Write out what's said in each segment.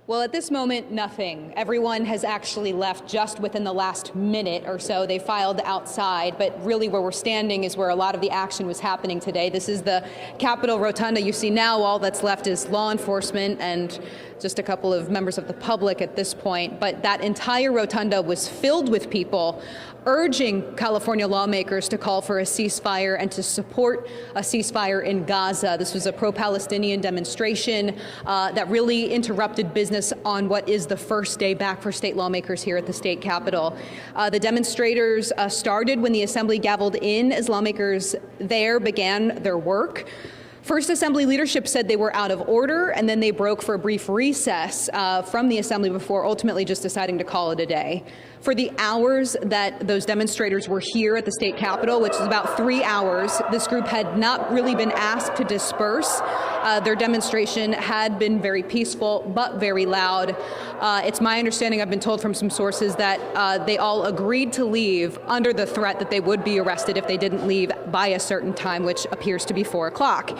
Well, at this moment, nothing. Everyone has actually left just within the last minute or so. They filed outside, but really where we're standing is where a lot of the action was happening today. This is the Capitol Rotunda. You see now all that's left is law enforcement and just a couple of members of the public at this point. But that entire rotunda was filled with people urging California lawmakers to call for a ceasefire and to support a ceasefire in Gaza. This was a pro-Palestinian demonstration that really interrupted business on what is the first day back for state lawmakers here at the state capitol. The demonstrators started when the assembly gavelled in as lawmakers there began their work. First, Assembly leadership said they were out of order, and then they broke for a brief recess from the Assembly before ultimately just deciding to call it a day. For the hours that those demonstrators were here at the state capitol, which is about 3 hours, this group had not really been asked to disperse. Their demonstration had been very peaceful, but very loud. It's my understanding, I've been told from some sources, that they all agreed to leave under the threat that they would be arrested if they didn't leave by a certain time, which appears to be 4 o'clock.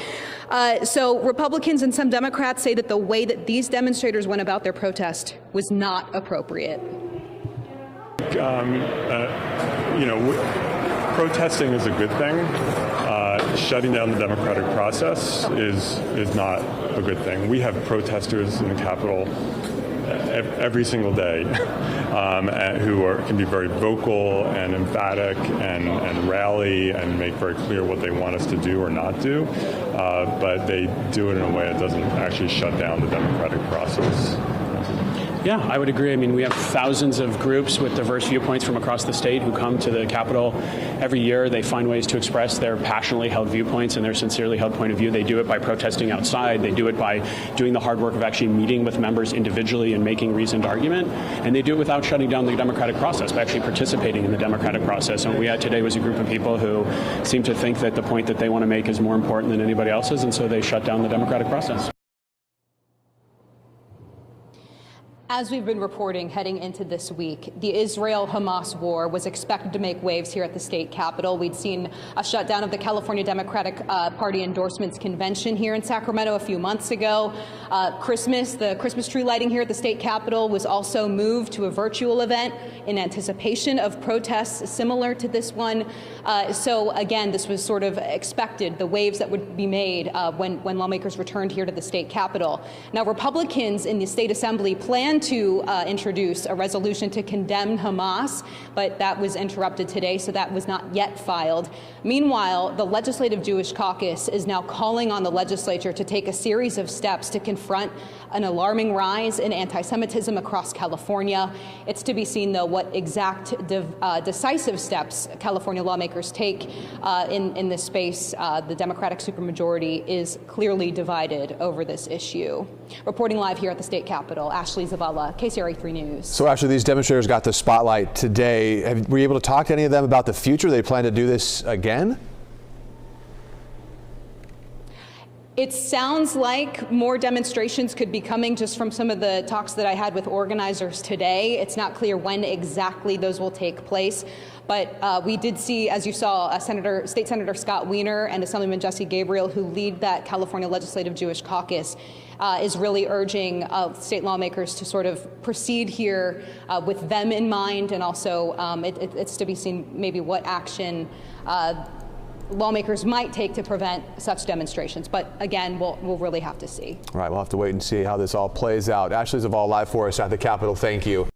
So Republicans and some Democrats say that the way that these demonstrators went about their protest was not appropriate. Protesting is a good thing. Shutting down the democratic process is not a good thing. We have protesters in the Capitol every single day who can be very vocal and emphatic and rally and make very clear what they want us to do or not do, but they do it in a way that doesn't actually shut down the democratic process. Yeah, I would agree. I mean, we have thousands of groups with diverse viewpoints from across the state who come to the Capitol every year. They find ways to express their passionately held viewpoints and their sincerely held point of view. They do it by protesting outside. They do it by doing the hard work of actually meeting with members individually and making reasoned argument. And they do it without shutting down the democratic process, by actually participating in the democratic process. And what we had today was a group of people who seem to think that the point that they want to make is more important than anybody else's, and so they shut down the democratic process. As we've been reporting heading into this week, the Israel-Hamas war was expected to make waves here at the state capitol. We'd seen a shutdown of the California Democratic Party endorsements convention here in Sacramento a few months ago. The Christmas tree lighting here at the state capitol was also moved to a virtual event in anticipation of protests similar to this one. So again, this was sort of expected, the waves that would be made when lawmakers returned here to the state capitol. Now, Republicans in the state assembly plan to introduce a resolution to condemn Hamas, but that was interrupted today, so that was not yet filed. Meanwhile, the Legislative Jewish Caucus is now calling on the legislature to take a series of steps to confront an alarming rise in anti-Semitism across California. It's to be seen, though, what exact decisive steps California lawmakers take in this space. The Democratic supermajority is clearly divided over this issue. Reporting live here at the state capitol, Ashley Zavala, KCRA 3 News. So, Ashley, these demonstrators got the spotlight today. Were you able to talk to any of them about the future? They plan to do this again? It sounds like more demonstrations could be coming just from some of the talks that I had with organizers today. It's not clear when exactly those will take place. But we did see, as you saw, State Senator Scott Wiener and Assemblyman Jesse Gabriel, who lead that California Legislative Jewish Caucus, is really urging state lawmakers to sort of proceed here with them in mind. And also it's to be seen maybe what action lawmakers might take to prevent such demonstrations. But again, we'll really have to see. All right, we'll have to wait and see how this all plays out. Ashley Zavala live for us at the Capitol. Thank you.